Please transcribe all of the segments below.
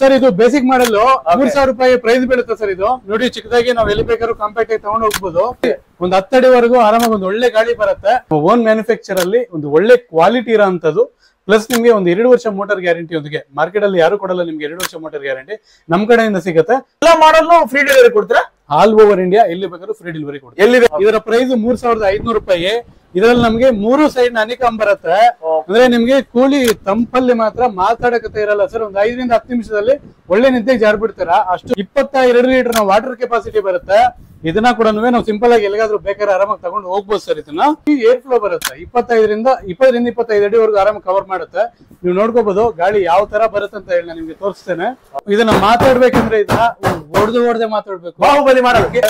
Sir ಇದು basic ಮಾಡಲ್ 3000 ರೂಪಾಯಿ price ಬೀಳುತ್ತೆ ಸರ್. ಇದು ನೋಡಿ ಚಿಕ್ಕದಾಗಿ ನಾವು ಎಲ್ಲಿ ಬೇಕಾದ್ರೂ ಕಾಂಪ್ಯಾಕ್ಟ್ ಆಗಿ ತಗೊಂಡು ಹೋಗ್ಬೋದು. ಒಂದು 10 ಅಡಿವರೆಗೂ ಆರಾಮಾಗಿ ಒಂದು ಒಳ್ಳೆ ಗಾಳಿ ಬರುತ್ತೆ. ಓನ್ ಮ್ಯಾನುಫ್ಯಾಕ್ಚರ್ ಅಲ್ಲಿ ಒಂದು ಒಳ್ಳೆ ಕ್ವಾಲಿಟಿ ಇರೋಂಥದ್ದು. ಪ್ಲಸ್ ನಿಮ್ಗೆ ಒಂದು 2 ವರ್ಷ ಮೋಟರ್ ಗ್ಯಾರಂಟಿ ಒಂದಿಗೆ ಮಾರ್ಕೆಟ್ ಅಲ್ಲಿ ಯಾರು ಕೊಡಲ್ಲ ನಿಮ್ಗೆ 2 ವರ್ಷ ಮೋಟರ್ ಗ್ಯಾರಂಟಿ ನಮ್ ಕಡೆಯಿಂದ ಸಿಗುತ್ತೆ. ಎಲ್ಲ ಮಾಡಲ್ ಫ್ರೀ ಡೆಲಿವರಿ ಕೊಡ್ತೀರಾ ಆಲ್ ಓವರ್ ಇಂಡಿಯಾ ಎಲ್ಲಿ ಬೇಕಾದ್ರೂ ಫ್ರೀ ಡೆಲಿವರಿ ಕೊಡ್ತೀವಿ. ಎಲ್ಲಿದೆ ಇದರ ಪ್ರೈಸ್ 3500 ರೂಪಾಯಿ. ಇದರಲ್ಲಿ ನಮ್ಗೆ 3 ಸೈಡ್ ಅನಿಕಾಮ್ ಬರುತ್ತೆ. ಅಂದ್ರೆ ನಿಮ್ಗೆ ಕೂಲಿ ತಂಪಲ್ಲಿ ಮಾತ್ರ ಮಾತಾಡಕತ್ತೆ ಇರಲ್ಲ ಸರ್. ಒಂದು 5 ರಿಂದ 10 ನಿಮಿಷದಲ್ಲಿ ಒಳ್ಳೆ ನಿದ್ದೆಗೆ ಜಾರ್ ಬಿಡ್ತೀರಾ. ಅಷ್ಟು 22 ಲೀಟರ್ ವಾಟರ್ ಕೆಪಾಸಿಟಿ ಬರುತ್ತೆ. ಇದನ್ನ ಕೂಡ ನಾವು ಸಿಂಪಲ್ ಆಗಿ ಎಲ್ಲಿಗಾದ್ರೂ ಬೇಕಾದ್ರೆ ಆರಾಮಾಗಿ ತಗೊಂಡು ಹೋಗ್ಬೋದು ಸರ್. ಇದನ್ನ ಏರ್ ಫ್ಲೋ ಬರುತ್ತೆ 20 ರಿಂದ 25 ಅಡಿವರೆಗೂ ಆರಾಮಾಗಿ ಕವರ್ ಮಾಡುತ್ತೆ. ನೀವು ನೋಡ್ಕೋಬಹುದು ಗಾಳಿ ಯಾವ ತರ ಬರುತ್ತೆ ಅಂತ ಹೇಳಿ ನಾನು ನಿಮ್ಗೆ ತೋರಿಸ್ತೇನೆ. ಇದನ್ನ ಮಾತಾಡ್ಬೇಕಂದ್ರೆ ಇದನ್ನ ಹೊಡೆದೇ ಮಾತಾಡ್ಬೇಕು. ಬಾಹುಬಲಿ ಮಾಡೋದಕ್ಕೆ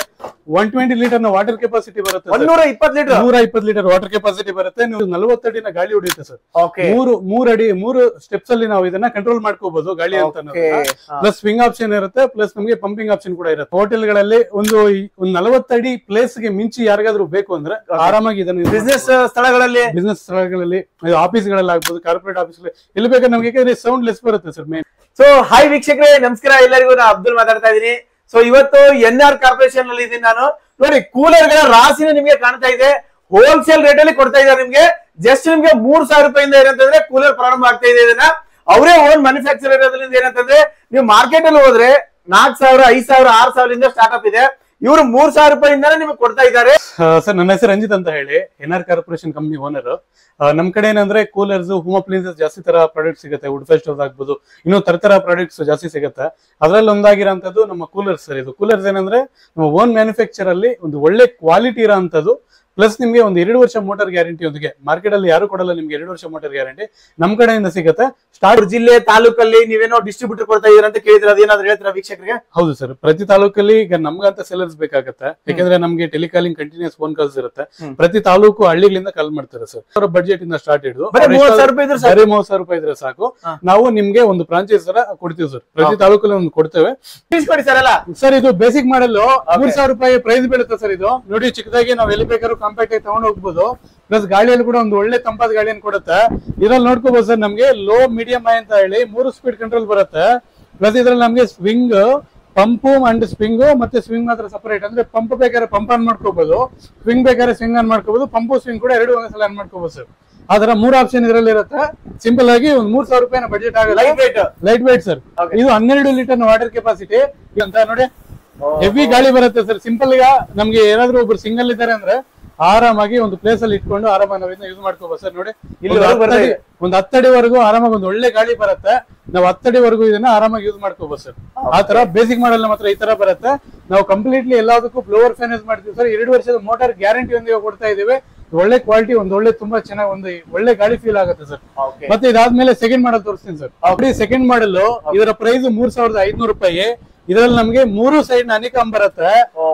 120 ಲೀಟರ್ ನ ವಾಟರ್ ಕೆಪಾಸಿಟಿ ಬರುತ್ತೆ. 120 ಲೀಟರ್ ವಾಟರ್ ಕೆಪಾಸಿಟಿ ಬರುತ್ತೆ. ನೀವು 40 ಅಡಿನ ಗಾಳಿ ಹೊಡೆಯುತ್ತೆ ಸರ್. ಓಕೆ 3 ಸ್ಟೆಪ್ಸ್ ಅಲ್ಲಿ ನಾವು ಇದನ್ನ ಕಂಟ್ರೋಲ್ ಮಾಡ್ಕೋಬಹುದು ಗಾಳಿ ಅಂತ. ಪ್ಲಸ್ ಸ್ವಿಂಗ್ ಆಪ್ಷನ್ ಇರುತ್ತೆ. ಪ್ಲಸ್ ನಮಗೆ ಪಂಪಿಂಗ್ ಆಪ್ಷನ್ ಕೂಡ ಇರುತ್ತೆ. ಹೋಟೆಲ್ ಗಳಲ್ಲಿ ಒಂದು 40 ಅಡಿ ಪ್ಲೇಸ್ ಗೆ ಮಿಂಚಿ ಯಾರಿಗಾದ್ರೂ ಬೇಕು ಅಂದ್ರೆ ಆರಾಮಾಗಿ ಇದನ್ನ ಬಿಸ್ನೆಸ್ ಸ್ಥಳಗಳಲ್ಲಿ ಆಫೀಸ್ ಗಳಲ್ಲಿ ಆಗ್ಬೋದು, ಕಾರ್ಪೊರೇಟ್ ಆಫೀಸ್ ಎಲ್ಲಿ ಬೇಕಾದ್ರೆ ನಮ್ಗೆ ಸೌಂಡ್ ಲೆಸ್ ಬರುತ್ತೆ ಸರ್ ಮೇನ್. ಸೊ ಹಾಯ್ ವೀಕ್ಷಕರೇ, ನಮಸ್ಕಾರ ಎಲ್ಲರಿಗೂ. ನಾನು ಅಬ್ದುಲ್ ಮಾತಾಡ್ತಾ ಇದ್ದೀನಿ. ಸೊ ಇವತ್ತು NR ಕಾರ್ಪೊರೇಷನ್ ಅಲ್ಲಿ ಇದ್ದೀನಿ ನಾನು. ನೋಡಿ ಕೂಲರ್ ಗಳ ರಾಶಿನ ನಿಮ್ಗೆ ಕಾಣ್ತಾ ಇದೆ. ಹೋಲ್ಸೇಲ್ ರೇಟ್ ಅಲ್ಲಿ ಕೊಡ್ತಾ ಇದ್ದಾರೆ ನಿಮ್ಗೆ. ಜಸ್ಟ್ ನಿಮ್ಗೆ 3000 ರೂಪಾಯಿಂದ ಏನಂತಂದ್ರೆ ಕೂಲರ್ ಪ್ರಾರಂಭ ಆಗ್ತಾ ಇದೆ. ಇದನ್ನ ಅವರೇ ಓನ್ ಮ್ಯಾನುಫ್ಯಾಕ್ಚರ್ ಇರೋದ್ರಿಂದ ಏನಂತಂದ್ರೆ ನೀವು ಮಾರ್ಕೆಟ್ ಅಲ್ಲಿ ಹೋದ್ರೆ 4000, 5000, 6000 ಇಂದ ಸ್ಟಾರ್ಟ್ ಅಪ್ ಇದೆ. ಇವರು 3000 ರೂಪಾಯಿಂದಾನೇ ನಿಮಗೆ ಕೊಡ್ತಾ ಇದ್ದಾರೆ. ಸರ್ ನನ್ನ ಹೆಸರು ರಂಜಿತ್ ಅಂತ ಹೇಳಿ, NR ಕಾರ್ಪೊರೇಷನ್ ಕಂಪನಿ ಓನರ್. ನಮ್ ಕಡೆ ಏನಂದ್ರೆ ಕೂಲರ್ಸ್, ಹೋಮ್ ಅಪ್ಲೈನ್ಸಸ್ ಜಾಸ್ತಿ ತರ ಪ್ರಾಡಕ್ಟ್ ಸಿಗುತ್ತೆ. ವುಡ್ ಫೆಸ್ಟ್ ಆಗ್ಬೋದು, ಇನ್ನೂ ತರ ಪ್ರಾಡಕ್ಟ್ಸ್ ಜಾಸ್ತಿ ಸಿಗುತ್ತೆ. ಅದ್ರಲ್ಲಿ ಒಂದಾಗಿರೋಂಥದ್ದು ನಮ್ಮ ಕೂಲರ್ಸ್ ಸರ್. ಇದು ಕೂಲರ್ಸ್ ಏನಂದ್ರೆ ನಮ್ಮ ಓನ್ ಮ್ಯಾನುಫ್ಯಾಕ್ಚರ್ ಅಲ್ಲಿ ಒಂದು ಒಳ್ಳೆ ಕ್ವಾಲಿಟಿ ಇರೋಂಥದ್ದು. ಪ್ಲಸ್ ನಿಮ್ಗೆ ಒಂದು 2 ವರ್ಷ ಮೋಟರ್ ಗ್ಯಾರಂಟಿ ಒಂದಿಗೆ ಮಾರ್ಕೆಟ್ ಅಲ್ಲಿ ಯಾರು ಕೊಡಲ್ಲ ನಿಮ್ಗೆ 2 ವರ್ಷ ಮೋಟರ್ ಗ್ಯಾರಂಟಿ ನಮ್ ಕಡೆಯಿಂದ ಸಿಗುತ್ತೆ. ಸ್ಟಾರ್ಟ್ ಜಿಲ್ಲೆ ತಾಲೂಕಲ್ಲಿ ನೀವೇನೋ ಡಿಸ್ಟ್ರಿಬ್ಯೂಟರ್ ಕೊಡ್ತಾ ಇದೀರ ಅಂತ ಕೇಳಿದ್ರೆ ಅದೇನಾದ್ರು ಹೇಳ್ತೀರಾ ವೀಕ್ಷಕರಿಗೆ? ಹೌದು ಸರ್, ಪ್ರತಿ ತಾಲೂಕಲ್ಲಿ ಈಗ ನಮ್ಗಂತ ಸೆಲ್ಲರ್ಸ್ ಬೇಕಾಗತ್ತೆ. ಯಾಕಂದ್ರೆ ನಮ್ಗೆ ಟೆಲಿಕಾಲಿಂಗ್ ಕಂಟಿನ್ಯೂಸ್ ಫೋನ್ ಕಾಲ್ಸ್ ಇರುತ್ತೆ. ಪ್ರತಿ ತಾಲೂಕು ಹಳ್ಳಿಗಳಿಂದ ಕಾಲ್ ಮಾಡ್ತಾರೆ ಸರ್. ಅವರ ಬಡ್ಜೆಟ್ ಇಂದ ಸ್ಟಾರ್ಟ್ ಹಿಡಿದು 30,000 ರೂಪಾಯಿ ಇದ್ರೆ ಸಾಕು. ನಾವು ನಿಮ್ಗೆ ಒಂದು ಫ್ರಾಂಚೈಸ್ ತರ ಕೊಡ್ತೀವಿ ಸರ್. ಪ್ರತಿ ತಾಲೂಕಲ್ಲಿ ಒಂದು ಕೊಡ್ತೇವೆ ಸರ್. ಇದು ಬೇಸಿಕ್ ಮಾಡಲ್ 3000 ರೂಪಾಯಿ ಪ್ರೈಸ್ ಬೀಳುತ್ತೆ ಸರ್. ಇದು ನೋಡಿ ಚಿಕ್ಕದಾಗಿ ನಾವು ಎಲ್ಲಿ ಬೇಕಾದ್ರೂ ಕಾಂಪ್ಯಾಕ್ಟ್ ಆಗಿ ತಗೊಂಡು ಹೋಗ್ಬೋದು. ಪ್ಲಸ್ ಗಾಳಿಯಲ್ಲಿ ಕೂಡ ಒಂದು ಒಳ್ಳೆ ತಂಪಾದ ಗಾಳಿಯನ್ನು ಕೊಡುತ್ತೆ. ಇದ್ರಲ್ಲಿ ನೋಡ್ಕೋಬಹುದು ಸರ್, ನಮ್ಗೆ ಲೋ, ಮೀಡಿಯಂ ಹೈ ಅಂತ ಹೇಳಿ 3 ಸ್ಪೀಡ್ ಕಂಟ್ರೋಲ್ ಬರುತ್ತೆ. ಪ್ಲಸ್ ಇದ್ರಲ್ಲಿ ನಮ್ಗೆ ಸ್ವಿಂಗ್, ಪಂಪು ಅಂಡ್ ಸ್ವಿಂಗ್, ಮತ್ತೆ ಸ್ವಿಂಗ್ ಮಾತ್ರ ಸಪರೇಟ್. ಅಂದ್ರೆ ಪಂಪ್ ಬೇಕಾದ್ರೆ ಪಂಪ್ ಆನ್ ಮಾಡ್ಕೋಬಹುದು, ಸ್ವಿಂಗ್ ಬೇಕಾದ್ರೆ ಸ್ವಿಂಗ್ ಆನ್ ಮಾಡ್ಕೋಬಹುದು, ಪಂಪು ಸ್ವಿಂಗ್ ಕೂಡ 2 ಒಂದ್ಸಲ ಆನ್ ಮಾಡ್ಕೋಬಹುದು ಸರ್. ಆತರ 3 ಆಪ್ಷನ್ ಇದರಲ್ಲಿ ಇರುತ್ತೆ. ಸಿಂಪಲ್ ಆಗಿ ಒಂದು 3000 ರೂಪಾಯಿನ ಬಜೆಟ್ ಆಗುತ್ತೆ. Light weight sir. ಇದು 12 ಲೀಟರ್ ವಾಟರ್ ಕೆಪಾಸಿಟಿ ಅಂತ ನೋಡಿ. ಹೆವಿ ಗಾಳಿ ಬರುತ್ತೆ ಸರ್. ಸಿಂಪಲ್ ಈಗ ನಮ್ಗೆ ಏನಾದ್ರು ಒಬ್ರು ಸಿಂಗಲ್ ಇದ್ದಾರೆ ಅಂದ್ರೆ ಆರಾಮಾಗಿ ಒಂದು ಪ್ಲೇಸ್ ಅಲ್ಲಿ ಇಟ್ಕೊಂಡು ಆರಾಮಾಗಿ ನಾವು ಇದನ್ನ ಯೂಸ್ ಮಾಡ್ಕೋಬಹುದು ಸರ್. ನೋಡಿ ಒಂದು 10 ಅಡಿವರೆಗೂ ಆರಾಮಾಗಿ ಒಂದು ಒಳ್ಳೆ ಗಾಳಿ ಬರುತ್ತೆ. ನಾವು 10 ಅಡಿವರೆಗೂ ಇದನ್ನ ಆರಾಮಾಗಿ ಯೂಸ್ ಮಾಡ್ಕೋಬಹುದು ಸರ್. ಆ ತರ ಬೇಸಿಕ್ ಮಾಡಲ್ ಮಾತ್ರ ಈ ತರ ಬರುತ್ತೆ. ನಾವು ಕಂಪ್ಲೀಟ್ಲಿ ಎಲ್ಲದಕ್ಕೂ ಬ್ಲೋವರ್ ಫ್ಯಾನ್ ಯೂಸ್ ಮಾಡ್ತೀವಿ ಸರ್. 2 ವರ್ಷದ ಮೋಟಾರ್ ಗ್ಯಾರಂಟಿ ಒಂದಿಗೆ ಕೊಡ್ತಾ ಇದೀವಿ. ಒಳ್ಳೆ ಕ್ವಾಲಿಟಿ, ಒಂದು ಒಳ್ಳೆ ತುಂಬಾ ಚೆನ್ನಾಗಿ ಒಂದು ಒಳ್ಳೆ ಗಾಳಿ ಫೀಲ್ ಆಗುತ್ತೆ ಸರ್. ಮತ್ತೆ ಇದಾದ್ಮೇಲೆ ಸೆಕೆಂಡ್ ಮಾಡಲ್ ತೋರಿಸ್ತೀನಿ ಸರ್. ಸೆಕೆಂಡ್ ಮಾಡಲ್ ಇದರ ಪ್ರೈಸ್ 3500 ರೂಪಾಯಿ. ಇದರಲ್ಲಿ ನಮ್ಗೆ 3 ಸೈಡ್ ಅನಿಕಾಮ್ ಬರುತ್ತೆ.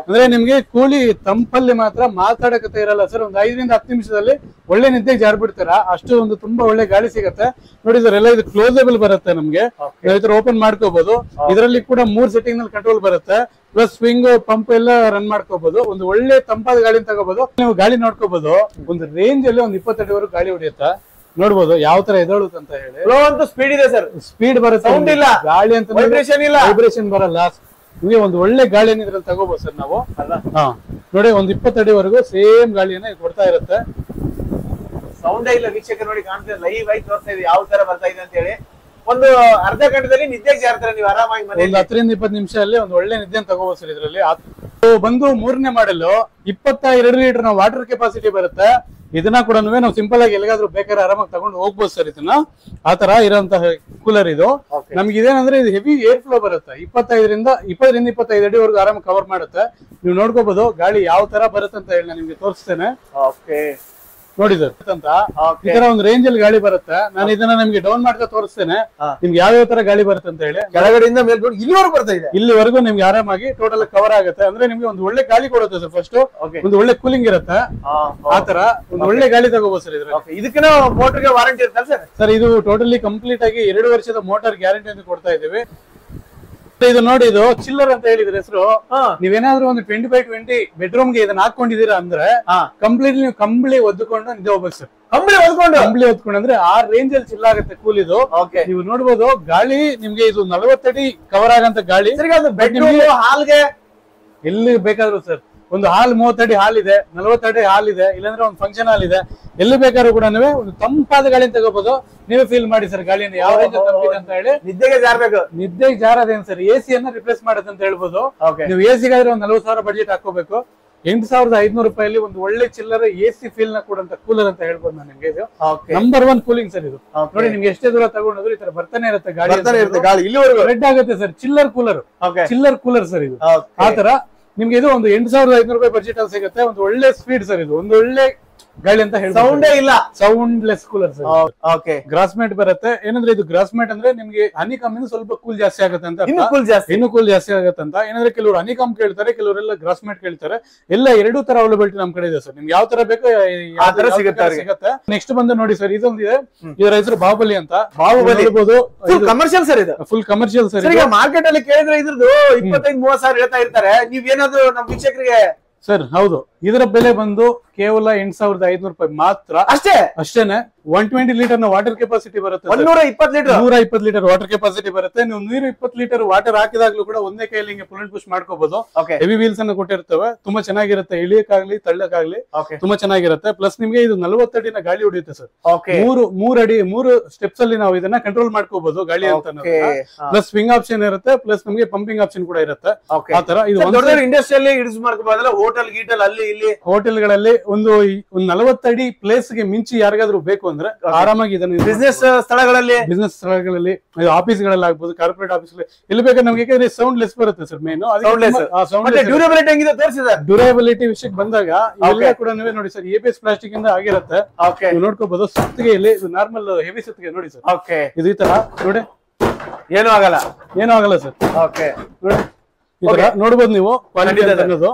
ಅಂದ್ರೆ ನಿಮ್ಗೆ ಕೂಲಿ ತಂಪಲ್ಲಿ ಮಾತ್ರ ಮಾತಾಡಕತ್ತೆ ಇರಲ್ಲ ಸರ್. ಒಂದು 5 ರಿಂದ 10 ನಿಮಿಷದಲ್ಲಿ ಒಳ್ಳೆ ನಿದ್ದೆಗೆ ಜಾರ್ ಬಿಡ್ತೀರಾ. ಅಷ್ಟು ಒಂದು ತುಂಬಾ ಒಳ್ಳೆ ಗಾಳಿ ಸಿಗುತ್ತೆ. ನೋಡಿ ಸರ್, ಎಲ್ಲ ಇದು ಕ್ಲೋಸೇಬಲ್ ಬರುತ್ತೆ ನಮ್ಗೆ. ನಾವು ಈ ತರ ಓಪನ್ ಮಾಡ್ಕೋಬಹುದು. ಇದರಲ್ಲಿ ಕೂಡ 3 ಸೆಟ್ಟಿಂಗ್ ನಲ್ಲಿ ಕಂಟ್ರೋಲ್ ಬರುತ್ತೆ. ಪ್ಲಸ್ ಸ್ವಿಂಗ್, ಪಂಪ್ ಎಲ್ಲ ರನ್ ಮಾಡ್ಕೋಬಹುದು. ಒಂದು ಒಳ್ಳೆ ತಂಪಾದ ಗಾಳಿ ತಗೋಬಹುದು. ನೀವು ಗಾಳಿ ನೋಡ್ಕೋಬಹುದು. ಒಂದು ರೇಂಜ್ ಅಲ್ಲಿ ಒಂದು 20 ಅಡಿವರೆಗೂ ಗಾಳಿ ಹೊಡೆಯುತ್ತೆ. ನೋಡ್ಬೋದು ಯಾವ ತರ ಎದಳುತ್ತೆ ಅಂತ ಹೇಳಿ. ಫ್ಲೋ ಅಂತೂ ಸ್ಪೀಡ್ ಇದೆ ಸರ್. ಸ್ಪೀಡ್ ಬರುತ್ತೆ, ಸೌಂಡ್ ಇಲ್ಲ, ಗಾಳಿ ಅಂತ ವೈಬ್ರೇಷನ್ ಬರಲ್ಲ. ನಿಮಗೆ ಒಂದು ಒಳ್ಳೆ ಗಾಳಿಯನ್ನು ಇದ್ರಲ್ಲಿ ತಗೋಬಹುದು ಸರ್ ನಾವು. ನೋಡಿ ಒಂದು 20 ಅಡಿವರೆಗೂ ಸೇಮ್ ಗಾಳಿಯನ್ನ ಕೊಡ್ತಾ ಇರುತ್ತೆ. ಸೌಂಡ್ ಇಲ್ಲ ವೀಕ್ಷಕರು, ನೋಡಿ ಕಾಣ್ತದೆ, ಲೈವ್ ಆಗಿ ತೋರಿಸ್ತಾ ಇದೆ ಯಾವ ತರ ಬರ್ತಾ ಇದೆ ಅಂತ ಹೇಳಿ. ಒಂದು ಅರ್ಧ ಗಂಟೆದಲ್ಲಿ ನಿದ್ದೆಗೆ ಜಾರ್ತಾರೆ ನೀವು ಆರಾಮಾಗಿ. ಒಂದು 10 ರಿಂದ 20 ನಿಮಿಷದಲ್ಲಿ ಒಂದು ಒಳ್ಳೆ ನಿದ್ದೆಯನ್ನು ತಗೋಬಹುದು ಸರ್. ಇದರಲ್ಲಿ ಬಂದು 3ನೇ ಮಾಡಲ್ 22 ಲೀಟರ್ ವಾಟರ್ ಕೆಪಾಸಿಟಿ ಬರುತ್ತೆ. ಇದನ್ನ ಕೂಡ ನಾವು ಸಿಂಪಲ್ ಆಗಿ ಎಲ್ಲಿಗಾದ್ರೂ ಬೇಕಾದ್ರೆ ಆರಾಮಾಗಿ ತಗೊಂಡು ಹೋಗ್ಬೋದು ಸರ್. ಇದನ್ನ ಆ ತರ ಇರೋಂತಹ ಕೂಲರ್ ಇದು. ನಮ್ಗೆ ಇದೇನಂದ್ರೆ ಇದು ಹೆವಿ ಏರ್ ಫ್ಲೋ ಬರುತ್ತೆ. 20 ರಿಂದ 25 ಅಡಿವರೆಗೂ ಆರಾಮಾಗಿ ಕವರ್ ಮಾಡುತ್ತೆ. ನೀವು ನೋಡ್ಕೋಬಹುದು ಗಾಳಿ ಯಾವ ತರ ಬರುತ್ತೆ ಅಂತ ಹೇಳಿ ನಾನು ನಿಮ್ಗೆ ತೋರಿಸ್ತೇನೆ. ನೋಡಿ ಸರ್, ಅಂತ ಈ ತರ ಒಂದು ರೇಂಜ್ ಅಲ್ಲಿ ಗಾಳಿ ಬರುತ್ತೆ. ನಾನು ಇದನ್ನ ನಿಮ್ಗೆ ಡೌನ್ ಮಾಡ್ತಾ ತೋರಿಸ್ತೇನೆ ನಿಮ್ಗೆ ಯಾವ ತರ ಗಾಳಿ ಬರುತ್ತೆ ಅಂತ ಹೇಳಿ. ಕೆಳಗಡೆಯಿಂದ ಮೇಲ್ಗಡೆ ಇಲ್ಲಿವರೆಗೂ ಬರ್ತಾ ಇದೆ. ಇಲ್ಲಿವರೆಗೂ ನಿಮ್ಗೆ ಆರಾಮಾಗಿ ಟೋಟಲ್ ಕವರ್ ಆಗುತ್ತೆ. ಅಂದ್ರೆ ನಿಮ್ಗೆ ಒಂದು ಒಳ್ಳೆ ಗಾಳಿ ಕೊಡುತ್ತೆ ಸರ್. ಫಸ್ಟ್ ಒಂದು ಒಳ್ಳೆ ಕೂಲಿಂಗ್ ಇರುತ್ತೆ. ಆ ತರ ಒಂದು ಒಳ್ಳೆ ಗಾಳಿ ತಗೋಬಹುದು ಸರ್. ಇದಕ್ಕೆ ಮೋಟರ್ಗೆ ವಾರಂಟಿ ಇರುತ್ತೆ ಸರ್. ಸರ್ ಇದು ಟೋಟಲಿ ಕಂಪ್ಲೀಟ್ ಆಗಿ 2 ವರ್ಷದ ಮೋಟಾರ್ ಗ್ಯಾರಂಟಿ ಅಂತ ಕೊಡ್ತಾ ಇದೀವಿ. ಇದು ನೋಡಿ, ಇದು ಚಿಲ್ಲರ್ ಅಂತ ಹೇಳಿದ್ರೆ ಹೆಸರು. ನೀವೇನಾದ್ರೂ ಒಂದು 20 by 20 ಬೆಡ್ರೂಮ್ ಗೆ ಇದನ್ನ ಹಾಕೊಂಡಿದೀರಾ ಅಂದ್ರೆ ಕಂಪ್ಲೀಟ್ಲಿ ನೀವು ಕಂಬಳಿ ಒದ್ದುಕೊಂಡು ನಿದ್ದೆ ಹೋಗ್ಬೇಕು ಸರ್. ಕಂಬಳಿ ಹೊತ್ಕೊಂಡು ಕಂಬಳಿ ಹೊತ್ಕೊಂಡು ಅಂದ್ರೆ ಆ ರೇಂಜ್ ಅಲ್ಲಿ ಚಿಲ್ಲ ಆಗುತ್ತೆ ಕೂಲ್ ಇದು. ನೀವು ನೋಡ್ಬೋದು ಗಾಳಿ ನಿಮ್ಗೆ ಇದು 40 ಅಡಿ ಕವರ್ ಆಗಂತ ಗಾಳಿ. ಬೆಡ್ರೂಮ್ ಹಾಲ್ಗೆ ಎಲ್ಲಿ ಬೇಕಾದ್ರು ಸರ್, ಒಂದು ಹಾಲ್ 30 ಅಡಿ ಹಾಲ್ ಇದೆ, 40 ಅಡಿ ಹಾಲ್ ಇದೆ, ಇಲ್ಲಾಂದ್ರೆ ಒಂದು ಫಂಕ್ಷನ್ ಹಾಲ್ ಇದೆ, ಎಲ್ಲಿ ಬೇಕಾದ್ರೂ ಕೂಡ ಒಂದು ತಂಪಾದ ಗಾಳಿ ತಗೋಬಹುದು. ನೀವೇ ಫೀಲ್ ಮಾಡಿ ಸರ್ ಗಾಳಿಯನ್ನು ಯಾವ ರೇಂಜ್ ತಂಪಿದೆ ಅಂತ ಹೇಳಿ. ನಿದ್ದೆಗೆ ಜಾರಬೇಕು, ನಿದ್ದೆಗೆ ಜಾರದೇನು ಸರ್, ಎಸಿ ಅನ್ನ ರಿಪ್ಲೇಸ್ ಮಾಡುತ್ತೆ ಅಂತ ಹೇಳ್ಬೋದು. ನೀವು ಎಸಿಗಾದ್ರೆ ಒಂದು 40,000 ಬಡ್ಜೆಟ್ ಹಾಕೋಬೇಕು. 8,500 ರೂಪಾಯಲ್ಲಿ ಒಂದು ಒಳ್ಳೆ ಚಿಲ್ಲರ್ ಎಸಿ ಫೀಲ್ ನ ಕೊಡುವಂತ ಕೂಲರ್ ಅಂತ ಹೇಳ್ಬೋದು ನಾನು ನಿಮ್ಗೆ. ಇದು ನಂಬರ್ 1 ಕೂಲಿಂಗ್ ಸರ್ ಇದು. ನೋಡಿ ನಿಮ್ಗೆ ಎಷ್ಟೇ ದೂರ ತಗೊಂಡ್ರು ಈ ತರ ಬರ್ತಾನೆ ಇರುತ್ತೆ ಗಾಳಿ, ಇಲ್ಲಿವರೆಗೂ ರೆಡ್ ಆಗುತ್ತೆ ಸರ್. ಚಿಲ್ಲರ್ ಕೂಲರ್ ಸರ್ ಇದು. ಆತರ ನಿಮ್ಗೆ ಇದು ಒಂದು 8,500 ರೂಪಾಯಿ ಬಡ್ಜೆಟ್ ಅಲ್ಲಿ ಸಿಗುತ್ತೆ. ಒಂದು ಒಳ್ಳೆ ಸ್ಪೀಡ್ ಸರ್ ಇದು, ಒಂದು ಒಳ್ಳೆ ಗಾಳಿ ಅಂತ ಹೇಳಿ. ಸೌಂಡೇ ಇಲ್ಲ, ಸೌಂಡ್ಲೆಸ್ ಕೂಲರ್ ಸರ್. ಗ್ರಾಸ್ಮೇಟ್ ಬರುತ್ತೆ. ಏನಂದ್ರೆ ಇದು ಗ್ರಾಸ್ಮೇಟ್ ಅಂದ್ರೆ ನಿಮ್ಗೆ ಹನಿಕಮ್ ಸ್ವಲ್ಪ ಕೂಲ್ ಜಾಸ್ತಿ ಆಗುತ್ತೆ ಅಂತ, ಇನ್ನು ಕೂಲ್ ಜಾಸ್ತಿ ಆಗುತ್ತೆ ಅಂತ. ಏನಂದ್ರೆ ಕೆಲವರು ಹನಿಕಮ್ ಕೇಳ್ತಾರೆ, ಕೆಲವರೆಲ್ಲ ಗ್ರಾಸ್ಮೇಟ್ ಕೇಳ್ತಾರೆ. ಎಲ್ಲ ಎರಡೂ ತರ ಅವೈಲಬಿಲಿಟಿ ನಮ್ ಕಡೆ ಇದೆ ಸರ್. ನಿಮ್ಗೆ ಯಾವ ತರ ಬೇಕೋ ಆ ತರ ಸಿಗುತ್ತೆ. ನೆಕ್ಸ್ಟ್ ಬಂದು ನೋಡಿ ಸರ್, ಇದೊಂದಿದೆ, ಇದರ ಹೆಸರು ಬಾಹುಬಲಿ ಅಂತ. ಬಾಹುಬಲಿ ಕಮರ್ಷಿಯಲ್ ಸರ್, ಇದು ಫುಲ್ ಕಮರ್ಷಿಯಲ್ ಸರ್. ಈಗ ಮಾರ್ಕೆಟ್ ಅಲ್ಲಿ ಕೇಳಿದ್ರೆ ಇದ್ರದ್ದು 25-30 ಸಾವಿರ ಹೇಳ್ತಾ ಇರ್ತಾರೆ. ನೀವ್ ಏನಾದ್ರು ನಮ್ ವೀಕ್ಷಕರಿಗೆ ಸರ್ ಹೌದು, ಇದರ ಬೆಲೆ ಬಂದು ಕೇವಲ 8,500 ರೂಪಾಯಿ ಮಾತ್ರ. ಅಷ್ಟೇನೆ. 120 ಲೀಟರ್ ವಾಟರ್ ಕೆಪಾಸಿಟಿ ಬರುತ್ತೆ, 120 ಲೀಟರ್ ವಾಟರ್ ಕೆಪಾಸಿಟಿ ಬರುತ್ತೆ. ನೀವು 120 ಲೀಟರ್ ವಾಟರ್ ಹಾಕಿದಾಗ್ಲೂ ಕೂಡ ಒಂದೇ ಕೈಯಲ್ಲಿ ಹಿಂಗೆ ಪುಲ್ ಅಂಡ್ ಪುಷ್ ಮಾಡ್ಕೋಬಹುದು. ಹೆವಿ ವೀಲ್ಸ್ ಅನ್ನು ಕೊಟ್ಟಿರ್ತವೆ, ತುಂಬಾ ಚೆನ್ನಾಗಿರುತ್ತೆ. ಇಳಿಯಕ್ಕಾಗ್ಲಿ ತಳ್ಳಕ್ಕಾಗ್ಲಿ ತುಂಬಾ ಚೆನ್ನಾಗಿರುತ್ತೆ. ಪ್ಲಸ್ ನಿಮ್ಗೆ ಇದು 40 ಅಡಿನ ಗಾಳಿ ಹೊಡೆಯುತ್ತೆ ಸರ್. 3 ಸ್ಟೆಪ್ಸ್ ಅಲ್ಲಿ ನಾವು ಇದನ್ನ ಕಂಟ್ರೋಲ್ ಮಾಡ್ಕೋಬಹುದು ಗಾಳಿ ಅಂತ. ಪ್ಲಸ್ ಸ್ವಿಂಗ್ ಆಪ್ಷನ್ ಇರುತ್ತೆ, ಪ್ಲಸ್ ನಮಗೆ ಪಂಪಿಂಗ್ ಆಪ್ಷನ್ ಕೂಡ ಇರುತ್ತೆ. ಆತರ ಇದು ಇಂಡಸ್ಟ್ರಿಯಲ್ಲಿ ಯೂಸ್ ಮಾಡ್ಕೋಬಹುದಲ್ಲ, ಹೋಟೆಲ್ ಗೀಟಲ್ ಅಲ್ಲಿ ಇಲ್ಲಿ ಹೋಟೆಲ್ಗಳಲ್ಲಿ ಒಂದು 40 ಅಡಿ ಪ್ಲೇಸ್ ಗೆ ಮಿಂಚಿ ಯಾರಿಗಾದ್ರೂ ಬೇಕು ಅಂದ್ರೆ ಆರಾಮಾಗಿ ಇದನ್ನು ಬಿಸ್ನೆಸ್ ಸ್ಥಳಗಳಲ್ಲಿ ಆಫೀಸ್ಗಳಲ್ಲಿ ಆಗ್ಬೋದು, ಕಾರ್ಪೊರೇಟ್ ಆಫೀಸ್ ಎಲ್ಲಿ ಬೇಕಾದ್ರೆ ನಮ್ಗೆ. ಯಾಕಂದ್ರೆ ಸೌಂಡ್ ಲೆಸ್ ಬರುತ್ತೆ ಸರ್ ಮೇನ್. ಡ್ಯೂರಬಿಲಿಟಿ ವಿಷಯಕ್ಕೆ ಬಂದಾಗ ಎಲ್ಲ ಕೂಡ ನೀವೇ ನೋಡಿ ಸರ್, ABS ಪ್ಲಾಸ್ಟಿಕ್ ಇಂದ ಆಗಿರುತ್ತೆ. ನೋಡ್ಕೋಬಹುದು. ಸುತ್ತಿಗೆಯಲ್ಲಿ ಇದು ನಾರ್ಮಲ್ ಹೆವಿ ಸುತ್ತಿಗೆ ನೋಡಿ ಸರ್. ಇದು ಈ ತರ ನೋಡಿ, ಏನೂ ಆಗಲ್ಲ ಸರ್. ನೋಡಿ ನೋಡ್ಬೋದು ನೀವು ಅನ್ನೋದು.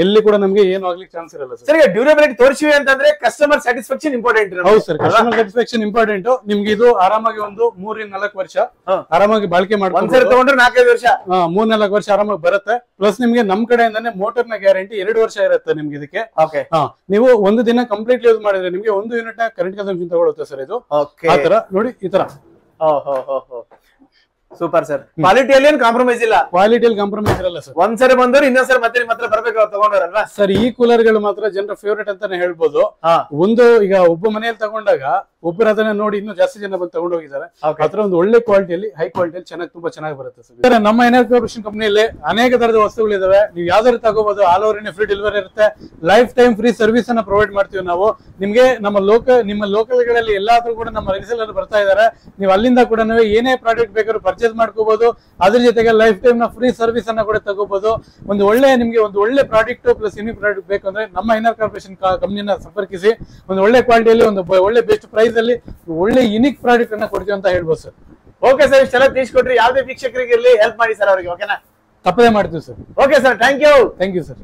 ಎಲ್ಲಿ ಕೂಡ ನಮ್ಗೆ ಏನು ಆಗ್ಲಿಕ್ಕೆ ಚಾನ್ಸ್ ಇರಲ್ಲ ಸರ್. ಡ್ಯೂರಬಿಲಿಟಿ ತೋರಿಸಿವಿ ಅಂತಂದ್ರೆ ಕಸ್ಟಮರ್ ಸ್ಯಾಟಿಸ್ಫ್ಯಾಕ್ಷನ್ ಇಂಪಾರ್ಟೆಂಟ್. ಹೌದು ಸರ್, ಕಸ್ಟಮರ್ ಸ್ಯಾಟಿಸ್ಫ್ಯಾಕ್ಷನ್ ಇಂಪಾರ್ಟೆಂಟ್. ನಿಮ್ಗೆ ಇದು ಆರಾಮಾಗಿ ಒಂದು 3-4 ವರ್ಷ ಆರಾಮಾಗಿ ಬಾಳಿಕೆ ಮಾಡ್ಕೊಂಡು, 4-5 ವರ್ಷ 3-4 ವರ್ಷ ಆರಾಮಾಗಿ ಬರುತ್ತೆ. ಪ್ಲಸ್ ನಿಮ್ಗೆ ನಮ್ ಕಡೆಯಿಂದಾನೆ ಮೋಟರ್ ನ ಗ್ಯಾರಂಟಿ 2 ವರ್ಷ ಇರುತ್ತೆ ನಿಮ್ಗೆ ಇದಕ್ಕೆ. ನೀವು ಒಂದು ದಿನ ಕಂಪ್ಲೀಟ್ ಯೂಸ್ ಮಾಡಿದ್ರೆ ನಿಮ್ಗೆ 1 ಯೂನಿಟ್ ನ ಕರೆಂಟ್ ಕನ್ಸಂಪ್ಷನ್ ತಗೊಳುತ್ತೆ ಸರ್ ಇದು. ಆತರ ನೋಡಿ ಈ ತರ. Super sir. ಕ್ವಾಲಿಟಿಯಲ್ಲಿ ಏನು ಕಾಂಪ್ರಮೈಸ್ ಇಲ್ಲ, ಕ್ವಾಲಿಟಿಯಲ್ಲಿ ಕಾಂಪ್ರಮೈಸ್ ಇರಲ್ಲ ಸರ್. ಒಂದ್ಸರಿ ಬಂದವರು ಇನ್ನೊಂದ್ಸರಿ ಮತ್ತೆ ನಿಮ್ಮ ಹತ್ರ ಬರ್ಬೇಕು ತಗೊಂಡವ್ರಲ್ವಾ ಸರ್. ಈ ಕೂಲರ್ ಗಳು ಮಾತ್ರ ಜನರ ಫೇವರೇಟ್ ಅಂತಾನೆ ಹೇಳ್ಬೋದು. ಒಂದು ಈಗ ಒಬ್ಬ ಮನೆಯಲ್ಲಿ ತಗೊಂಡಾಗ ಒಬ್ಬರ ಅದನ್ನ ನೋಡಿ ಇನ್ನೂ ಜಾಸ್ತಿ ಜನ ಬಂದು ತಗೊಂಡು ಹೋಗಿದ್ದಾರೆ. ಆತರ ಒಂದು ಒಳ್ಳೆ ಕ್ವಾಲಿಟಿಯಲ್ಲಿ, ಹೈ ಕ್ವಾಲಿಟಿಯಲ್ಲಿ ತುಂಬಾ ಚೆನ್ನಾಗಿ ಬರುತ್ತೆ ಸರ್. ನಮ್ಮ ಎನ್ಆರ್ ಕಾರ್ಪೊರೇಷನ್ ಕಂಪನಿಯಲ್ಲಿ ಅನೇಕ ತರದ ವಸ್ತುಗಳಿದಾವೆ. ನೀವು ಯಾವ್ದಾದ್ರು ತಗೋಬಹುದು. All over India free delivery ಇರುತ್ತೆ. ಲೈಫ್ ಟೈಮ್ ಫ್ರೀ ಸರ್ವಿಸ್ ಅನ್ನ ಪ್ರೊವೈಡ್ ಮಾಡ್ತೀವಿ ನಾವು ನಿಮ್ಗೆ. ನಿಮ್ಮ ಲೋಕಲ್ ಗಳಲ್ಲಿ ಎಲ್ಲಾದ್ರೂ ಕೂಡ ನಮ್ಮ ರೀಸೇಲರ್ ಬರ್ತಾ ಇದಾರೆ. ನೀವು ಅಲ್ಲಿಂದ ಕೂಡ ಏನೇ ಪ್ರಾಡಕ್ಟ್ ಬೇಕಾದ್ರೂ ಪರ್ಚೇಸ್ ಮಾಡ್ಕೋಬಹುದು. ಅದ್ರ ಜೊತೆಗೆ ಲೈಫ್ ಟೈಮ್ ನ ಫ್ರೀ ಸರ್ವಿಸ್ ಅನ್ನ ಕೂಡ ತಗೋಬಹುದು. ನಿಮ್ಗೆ ಒಂದು ಒಳ್ಳೆ ಪ್ರಾಡಕ್ಟ್ ಪ್ಲಸ್ ಯೂನಿಕ್ ಪ್ರಾಡಕ್ಟ್ ಬೇಕಂದ್ರೆ ನಮ್ಮ ಎನ್ಆರ್ ಕಾರ್ಪೊರೇಷನ್ ಕಂಪನಿಯನ್ನ ಸಂಪರ್ಕಿಸಿ. ಒಂದು ಒಳ್ಳೆ ಕ್ವಾಲಿಟಿಯಲ್ಲಿ, ಒಂದು ಒಳ್ಳೆ ಬೆಸ್ಟ್ ಪ್ರೈಸ್ ಅಲ್ಲಿ ಒಳ್ಳೆ ಯುನಿಕ್ ಪ್ರಾಡಕ್ಟ್ ಅನ್ನ ಕೊಡ್ತೀವಿ ಅಂತ ಹೇಳ್ಬೋದು ಸರ್. ಓಕೆ ಸರ್, ಇಷ್ಟೆಲ್ಲ ತಿಳಿಸ್ಕೊಟ್ರಿ. ಯಾವ್ದೇ ವೀಕ್ಷಕರಿಗೆ ಇರಲಿ ಹೆಲ್ಪ್ ಮಾಡಿ ಸರ್ ಅವರಿಗೆ. ಓಕೆನಾ? ತಪ್ಪದೇ ಮಾಡ್ತೀವಿ sir. Okay sir, thank you sir.